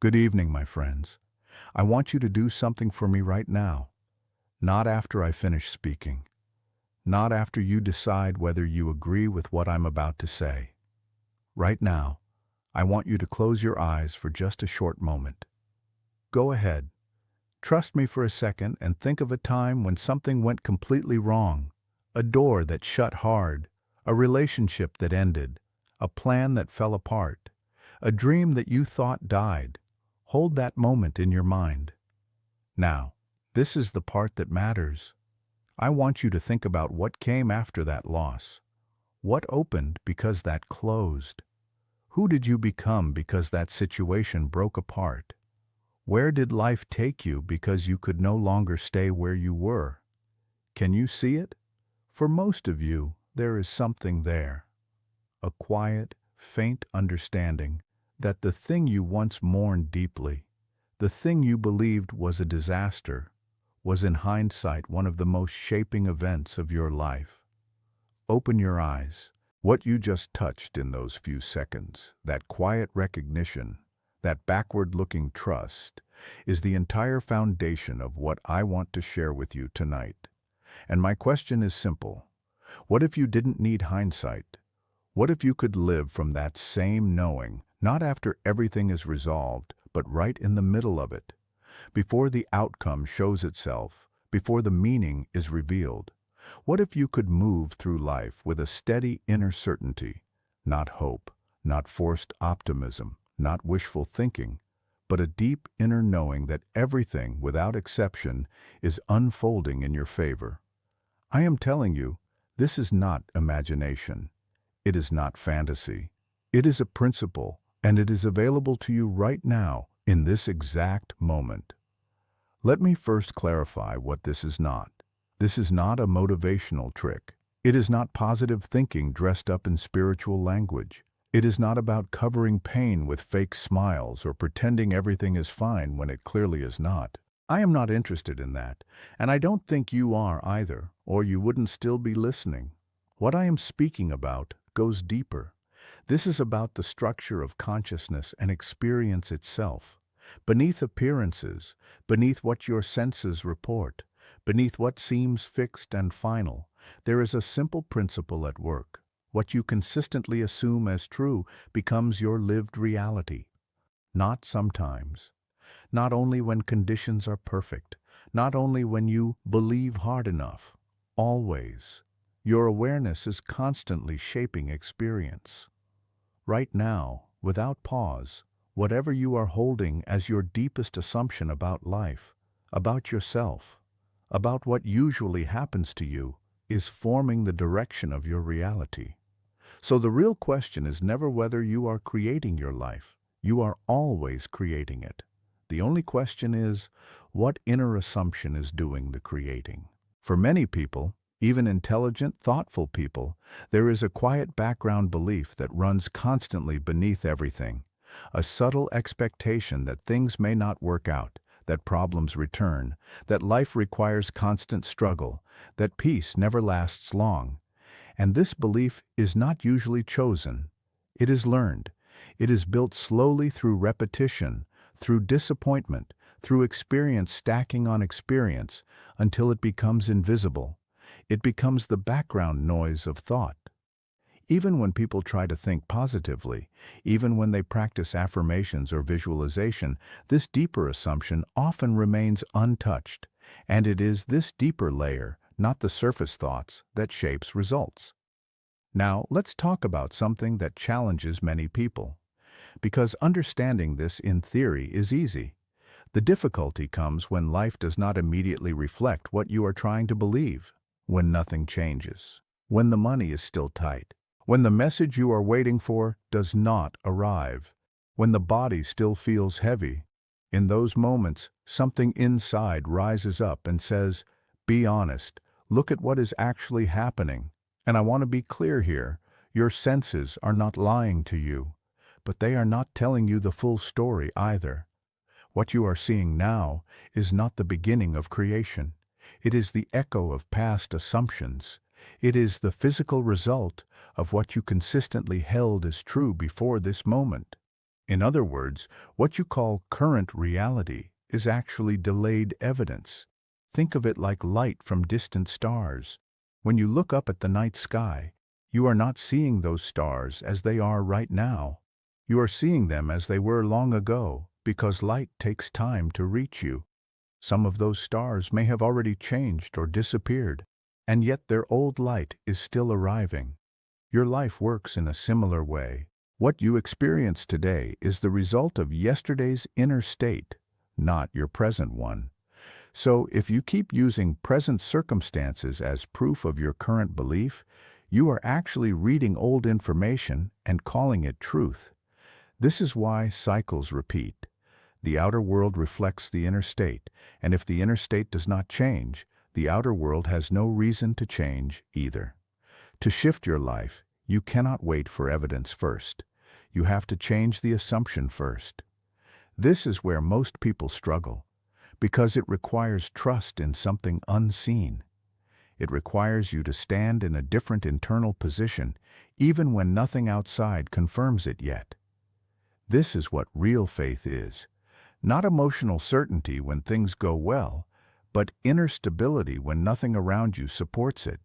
Good evening, my friends. I want you to do something for me right now. Not after I finish speaking. Not after you decide whether you agree with what I'm about to say. Right now, I want you to close your eyes for just a short moment. Go ahead. Trust me for a second and think of a time when something went completely wrong. A door that shut hard, a relationship that ended, a plan that fell apart, a dream that you thought died. Hold that moment in your mind. Now, this is the part that matters. I want you to think about what came after that loss. What opened because that closed? Who did you become because that situation broke apart? Where did life take you because you could no longer stay where you were? Can you see it? For most of you, there is something there. A quiet, faint understanding that the thing you once mourned deeply, the thing you believed was a disaster, was in hindsight one of the most shaping events of your life. Open your eyes. What you just touched in those few seconds, that quiet recognition, that backward-looking trust, is the entire foundation of what I want to share with you tonight. And my question is simple. What if you didn't need hindsight? What if you could live from that same knowing, not after everything is resolved, but right in the middle of it, before the outcome shows itself, before the meaning is revealed? What if you could move through life with a steady inner certainty, not hope, not forced optimism, not wishful thinking, but a deep inner knowing that everything, without exception, is unfolding in your favor? I am telling you, this is not imagination. It is not fantasy. It is a principle, and it is available to you right now, in this exact moment. Let me first clarify what this is not. This is not a motivational trick. It is not positive thinking dressed up in spiritual language. It is not about covering pain with fake smiles or pretending everything is fine when it clearly is not. I am not interested in that, and I don't think you are either, or you wouldn't still be listening. What I am speaking about goes deeper. This is about the structure of consciousness and experience itself. Beneath appearances, beneath what your senses report, beneath what seems fixed and final, there is a simple principle at work. What you consistently assume as true becomes your lived reality. Not sometimes. Not only when conditions are perfect. Not only when you believe hard enough. Always. Your awareness is constantly shaping experience. Right now, without pause, whatever you are holding as your deepest assumption about life, about yourself, about what usually happens to you, is forming the direction of your reality. So the real question is never whether you are creating your life. You are always creating it. The only question is, what inner assumption is doing the creating? For many people, even intelligent, thoughtful people, there is a quiet background belief that runs constantly beneath everything. A subtle expectation that things may not work out, that problems return, that life requires constant struggle, that peace never lasts long. And this belief is not usually chosen. It is learned. It is built slowly through repetition, through disappointment, through experience stacking on experience, until it becomes invisible. It becomes the background noise of thought. Even when people try to think positively, even when they practice affirmations or visualization, this deeper assumption often remains untouched. And it is this deeper layer, not the surface thoughts, that shapes results. Now, let's talk about something that challenges many people. Because understanding this in theory is easy. The difficulty comes when life does not immediately reflect what you are trying to believe. When nothing changes. When the money is still tight. When the message you are waiting for does not arrive. When the body still feels heavy. In those moments, something inside rises up and says, "Be honest. Look at what is actually happening." And I want to be clear here. Your senses are not lying to you. But they are not telling you the full story either. What you are seeing now is not the beginning of creation. It is the echo of past assumptions. It is the physical result of what you consistently held as true before this moment. In other words, what you call current reality is actually delayed evidence. Think of it like light from distant stars. When you look up at the night sky, you are not seeing those stars as they are right now. You are seeing them as they were long ago, because light takes time to reach you. Some of those stars may have already changed or disappeared, and yet their old light is still arriving. Your life works in a similar way. What you experience today is the result of yesterday's inner state, not your present one. So if you keep using present circumstances as proof of your current belief, you are actually reading old information and calling it truth. This is why cycles repeat. The outer world reflects the inner state, and if the inner state does not change, the outer world has no reason to change either. To shift your life, you cannot wait for evidence first. You have to change the assumption first. This is where most people struggle, because it requires trust in something unseen. It requires you to stand in a different internal position, even when nothing outside confirms it yet. This is what real faith is. Not emotional certainty when things go well, but inner stability when nothing around you supports it.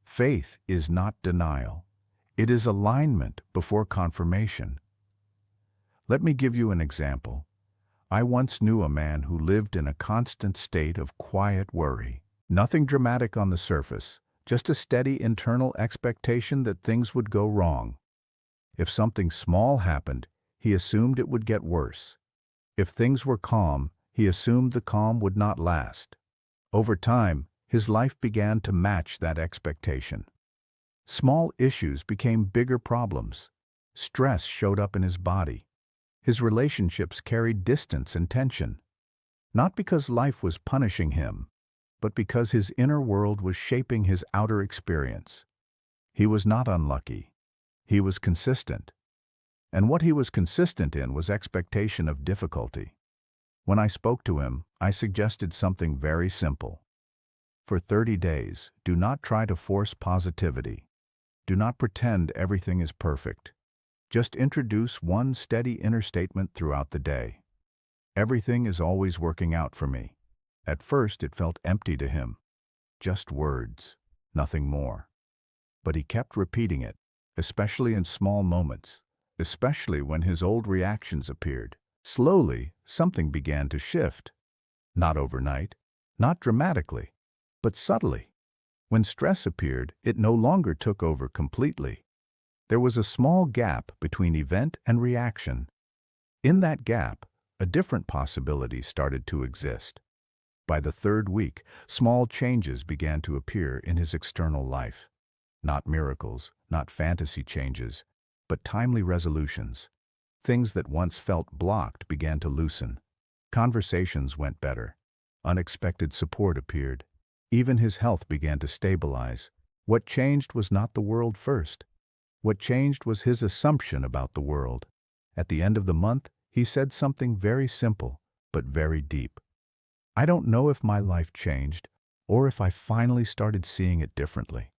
Faith is not denial. It is alignment before confirmation. Let me give you an example. I once knew a man who lived in a constant state of quiet worry. Nothing dramatic on the surface, just a steady internal expectation that things would go wrong. If something small happened, he assumed it would get worse. If things were calm, he assumed the calm would not last. Over time, his life began to match that expectation. Small issues became bigger problems. Stress showed up in his body. His relationships carried distance and tension. Not because life was punishing him, but because his inner world was shaping his outer experience. He was not unlucky. He was consistent. And what he was consistent in was expectation of difficulty. When I spoke to him, I suggested something very simple. For 30 days, do not try to force positivity. Do not pretend everything is perfect. Just introduce one steady inner statement throughout the day. Everything is always working out for me. At first, it felt empty to him. Just words, nothing more. But he kept repeating it, especially in small moments. Especially when his old reactions appeared. Slowly, something began to shift. Not overnight, not dramatically, but subtly. When stress appeared, it no longer took over completely. There was a small gap between event and reaction. In that gap, a different possibility started to exist. By the third week, small changes began to appear in his external life. Not miracles, not fantasy changes, but timely resolutions. Things that once felt blocked began to loosen. Conversations went better. Unexpected support appeared. Even his health began to stabilize. What changed was not the world first. What changed was his assumption about the world. At the end of the month, he said something very simple, but very deep. I don't know if my life changed, or if I finally started seeing it differently.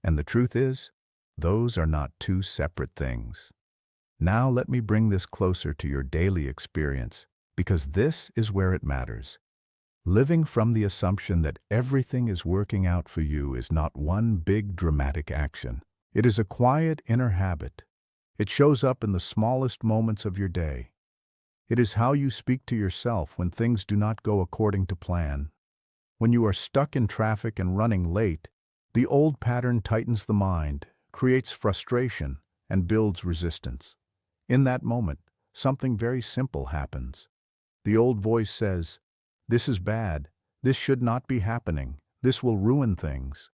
And the truth is, those are not two separate things. Now let me bring this closer to your daily experience, because this is where it matters. Living from the assumption that everything is working out for you is not one big dramatic action. It is a quiet inner habit. It shows up in the smallest moments of your day. It is how you speak to yourself when things do not go according to plan. When you are stuck in traffic and running late, the old pattern tightens the mind, creates frustration, and builds resistance. In that moment, something very simple happens. The old voice says, "This is bad. This should not be happening. This will ruin things."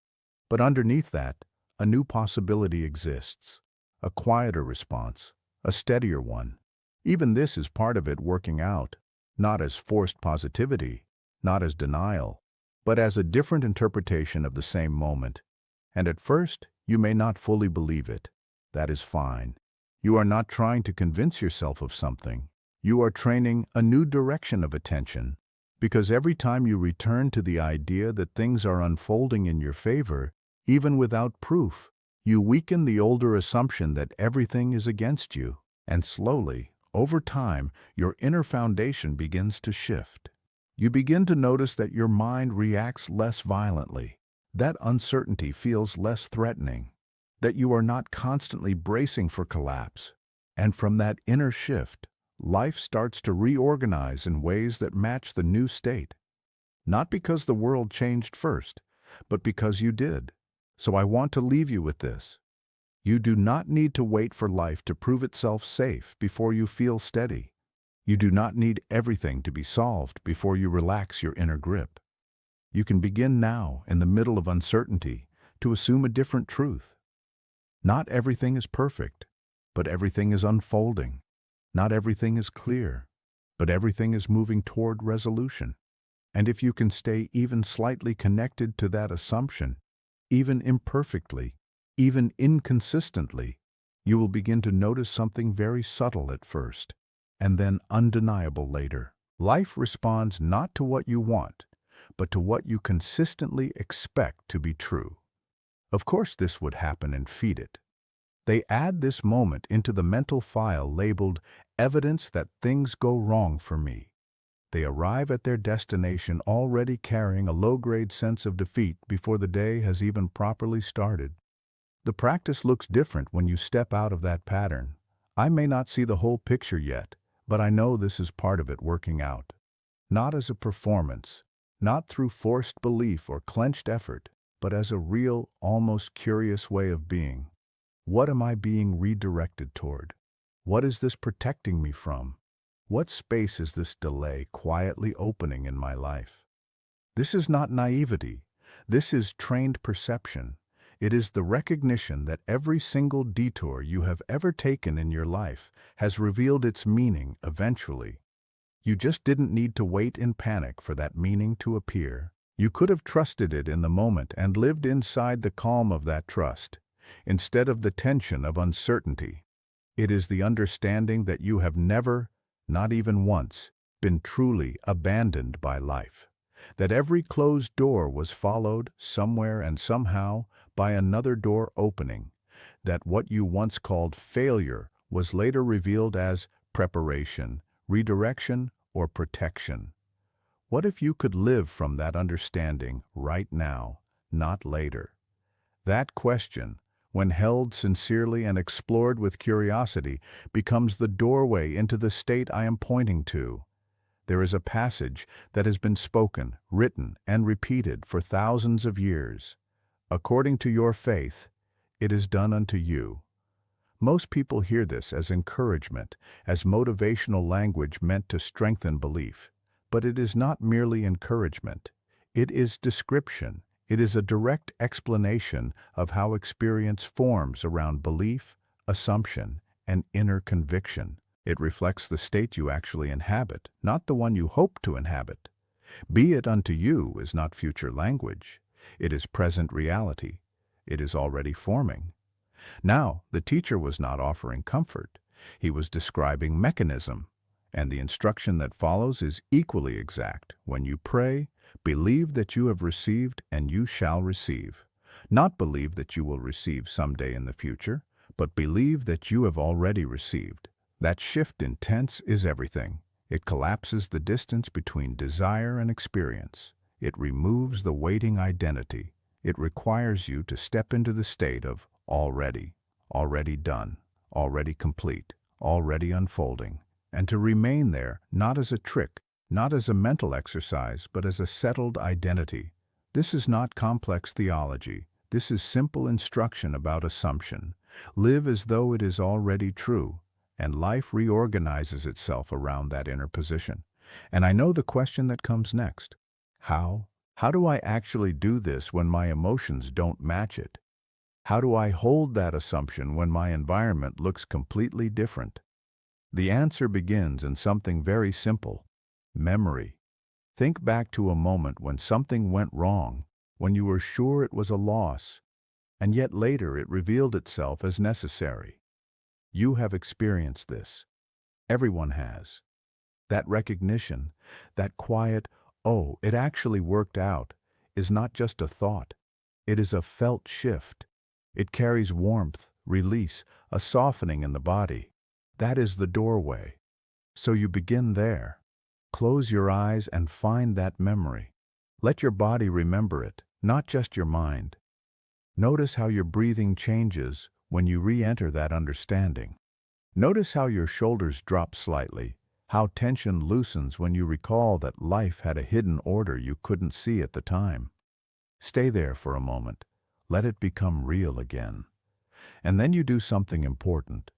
But underneath that, a new possibility exists. A quieter response, a steadier one. Even this is part of it working out, not as forced positivity, not as denial, but as a different interpretation of the same moment. And at first, you may not fully believe it. That is fine. You are not trying to convince yourself of something. You are training a new direction of attention, because every time you return to the idea that things are unfolding in your favor, even without proof, you weaken the older assumption that everything is against you. And slowly, Over time, your inner foundation begins to shift. You begin to notice that your mind reacts less violently, that uncertainty feels less threatening, that you are not constantly bracing for collapse. And from that inner shift, life starts to reorganize in ways that match the new state. Not because the world changed first, but because you did. So I want to leave you with this. You do not need to wait for life to prove itself safe before you feel steady. You do not need everything to be solved before you relax your inner grip. You can begin now, in the middle of uncertainty, to assume a different truth. Not everything is perfect, but everything is unfolding. Not everything is clear, but everything is moving toward resolution. And if you can stay even slightly connected to that assumption, even imperfectly, even inconsistently, you will begin to notice something very subtle at first, and then undeniable later. Life responds not to what you want, but to what you consistently expect to be true. Of course this would happen and feed it. They add this moment into the mental file labeled evidence that things go wrong for me. They arrive at their destination already carrying a low-grade sense of defeat before the day has even properly started. The practice looks different when you step out of that pattern. I may not see the whole picture yet, but I know this is part of it working out. Not as a performance, not through forced belief or clenched effort, but as a real, almost curious way of being. What am I being redirected toward? What is this protecting me from? What space is this delay quietly opening in my life? This is not naivety. This is trained perception. It is the recognition that every single detour you have ever taken in your life has revealed its meaning eventually. You just didn't need to wait in panic for that meaning to appear. You could have trusted it in the moment and lived inside the calm of that trust, instead of the tension of uncertainty. It is the understanding that you have never, not even once, been truly abandoned by life. That every closed door was followed, somewhere and somehow, by another door opening. That what you once called failure was later revealed as preparation, redirection, or protection. What if you could live from that understanding right now, not later? That question, when held sincerely and explored with curiosity, becomes the doorway into the state I am pointing to. There is a passage that has been spoken, written, and repeated for thousands of years. According to your faith, it is done unto you. Most people hear this as encouragement, as motivational language meant to strengthen belief. But it is not merely encouragement. It is description. It is a direct explanation of how experience forms around belief, assumption, and inner conviction. It reflects the state you actually inhabit, not the one you hope to inhabit. Be it unto you is not future language. It is present reality. It is already forming. Now, the teacher was not offering comfort. He was describing mechanism. And the instruction that follows is equally exact. When you pray, believe that you have received and you shall receive. Not believe that you will receive someday in the future, but believe that you have already received. That shift in tense is everything. It collapses the distance between desire and experience. It removes the waiting identity. It requires you to step into the state of already, already done, already complete, already unfolding, and to remain there not as a trick, not as a mental exercise, but as a settled identity. This is not complex theology. This is simple instruction about assumption. Live as though it is already true, and life reorganizes itself around that inner position. And I know the question that comes next. How? How do I actually do this when my emotions don't match it? How do I hold that assumption when my environment looks completely different? The answer begins in something very simple: memory. Think back to a moment when something went wrong, when you were sure it was a loss, and yet later it revealed itself as necessary. You have experienced this. Everyone has. That recognition, that quiet, "Oh, it actually worked out," is not just a thought. It is a felt shift. It carries warmth, release, a softening in the body. That is the doorway. So you begin there. Close your eyes and find that memory. Let your body remember it, not just your mind. Notice how your breathing changes when you re-enter that understanding. Notice how your shoulders drop slightly, how tension loosens when you recall that life had a hidden order you couldn't see at the time. Stay there for a moment. Let it become real again. And then you do something important.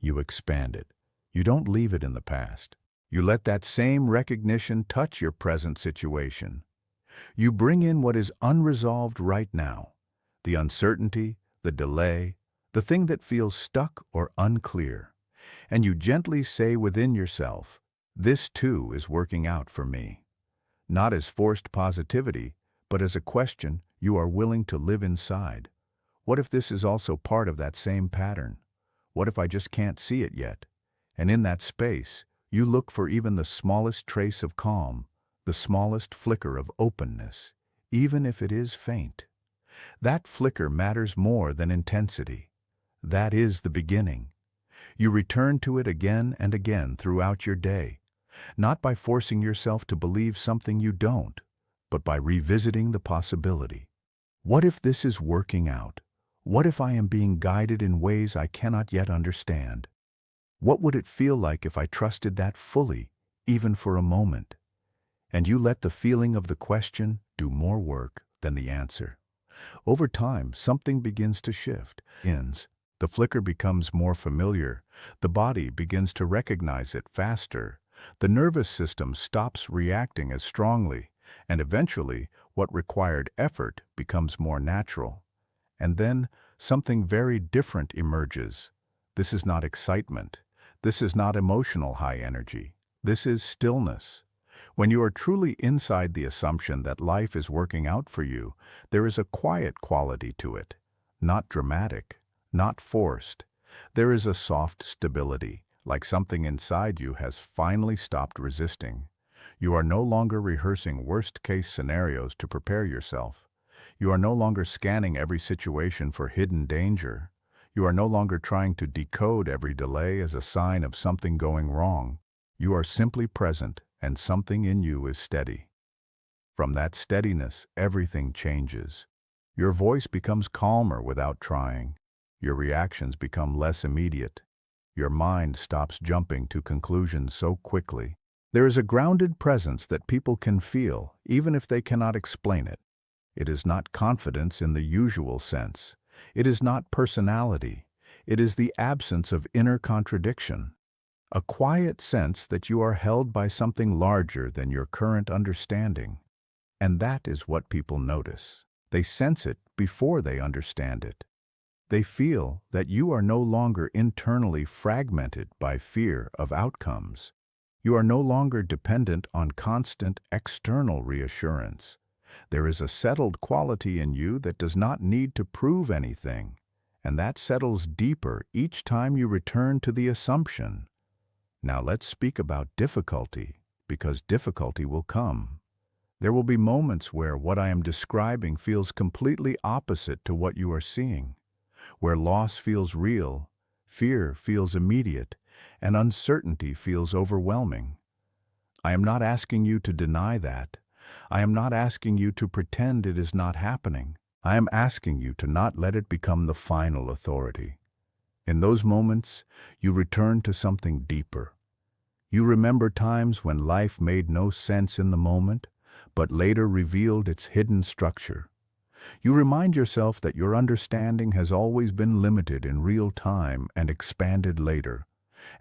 You expand it. You don't leave it in the past. You let that same recognition touch your present situation. You bring in what is unresolved right now. The uncertainty, the delay, the thing that feels stuck or unclear. And you gently say within yourself, this too is working out for me. Not as forced positivity, but as a question you are willing to live inside. What if this is also part of that same pattern? What if I just can't see it yet? And in that space, you look for even the smallest trace of calm, the smallest flicker of openness, even if it is faint. That flicker matters more than intensity. That is the beginning. You return to it again and again throughout your day, not by forcing yourself to believe something you don't, but by revisiting the possibility. What if this is working out? What if I am being guided in ways I cannot yet understand? What would it feel like if I trusted that fully, even for a moment? And you let the feeling of the question do more work than the answer. Over time, something begins to shift. The flicker becomes more familiar. The body begins to recognize it faster. The nervous system stops reacting as strongly, and eventually, what required effort becomes more natural. And then, something very different emerges. This is not excitement. This is not emotional high energy. This is stillness. When you are truly inside the assumption that life is working out for you, there is a quiet quality to it, not dramatic, not forced. There is a soft stability, like something inside you has finally stopped resisting. You are no longer rehearsing worst-case scenarios to prepare yourself. You are no longer scanning every situation for hidden danger. You are no longer trying to decode every delay as a sign of something going wrong. You are simply present, and something in you is steady. From that steadiness, everything changes. Your voice becomes calmer without trying. Your reactions become less immediate. Your mind stops jumping to conclusions so quickly. There is a grounded presence that people can feel, even if they cannot explain it. It is not confidence in the usual sense. It is not personality. It is the absence of inner contradiction. A quiet sense that you are held by something larger than your current understanding. And that is what people notice. They sense it before they understand it. They feel that you are no longer internally fragmented by fear of outcomes. You are no longer dependent on constant external reassurance. There is a settled quality in you that does not need to prove anything, and that settles deeper each time you return to the assumption. Now let's speak about difficulty, because difficulty will come. There will be moments where what I am describing feels completely opposite to what you are seeing, where loss feels real, fear feels immediate, and uncertainty feels overwhelming. I am not asking you to deny that. I am not asking you to pretend it is not happening. I am asking you to not let it become the final authority. In those moments, you return to something deeper. You remember times when life made no sense in the moment, but later revealed its hidden structure. You remind yourself that your understanding has always been limited in real time and expanded later.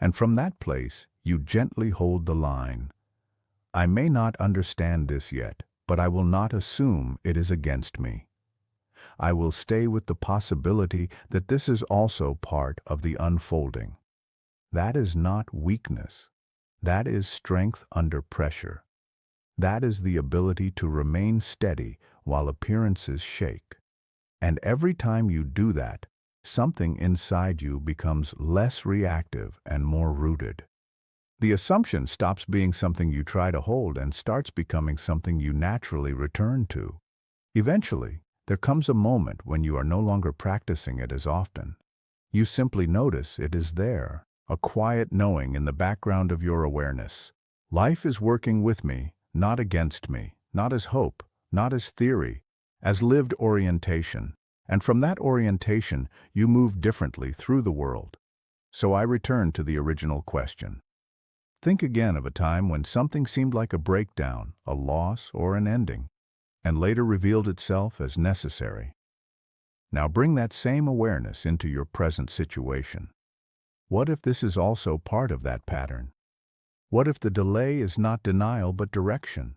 And from that place, you gently hold the line. I may not understand this yet, but I will not assume it is against me. I will stay with the possibility that this is also part of the unfolding. That is not weakness. That is strength under pressure. That is the ability to remain steady while appearances shake. And every time you do that, something inside you becomes less reactive and more rooted. The assumption stops being something you try to hold and starts becoming something you naturally return to. Eventually, there comes a moment when you are no longer practicing it as often. You simply notice it is there, a quiet knowing in the background of your awareness. Life is working with me, not against me, not as hope, not as theory, as lived orientation. And from that orientation, you move differently through the world. So I return to the original question. Think again of a time when something seemed like a breakdown, a loss, or an ending, and later revealed itself as necessary. Now bring that same awareness into your present situation. What if this is also part of that pattern? What if the delay is not denial but direction?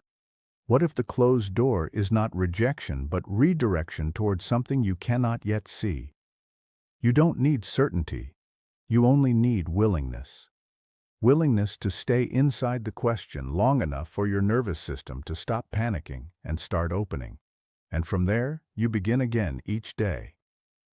What if the closed door is not rejection but redirection towards something you cannot yet see? You don't need certainty. You only need willingness. Willingness to stay inside the question long enough for your nervous system to stop panicking and start opening. And from there, you begin again each day.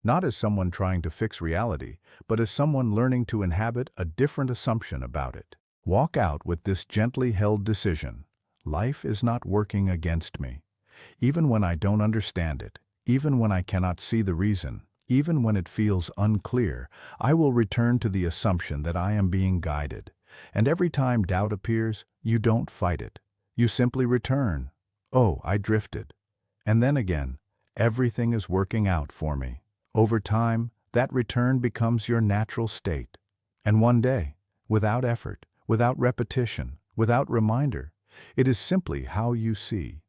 Not as someone trying to fix reality, but as someone learning to inhabit a different assumption about it. Walk out with this gently held decision. Life is not working against me. Even when I don't understand it, even when I cannot see the reason, even when it feels unclear, I will return to the assumption that I am being guided. And every time doubt appears, you don't fight it. You simply return. Oh, I drifted. And then again, everything is working out for me. Over time, that return becomes your natural state. And one day, without effort, without repetition, without reminder, it is simply how you see.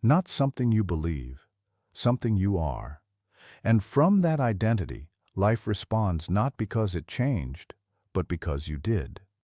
Not something you believe, something you are. And from that identity, life responds not because it changed, but because you did.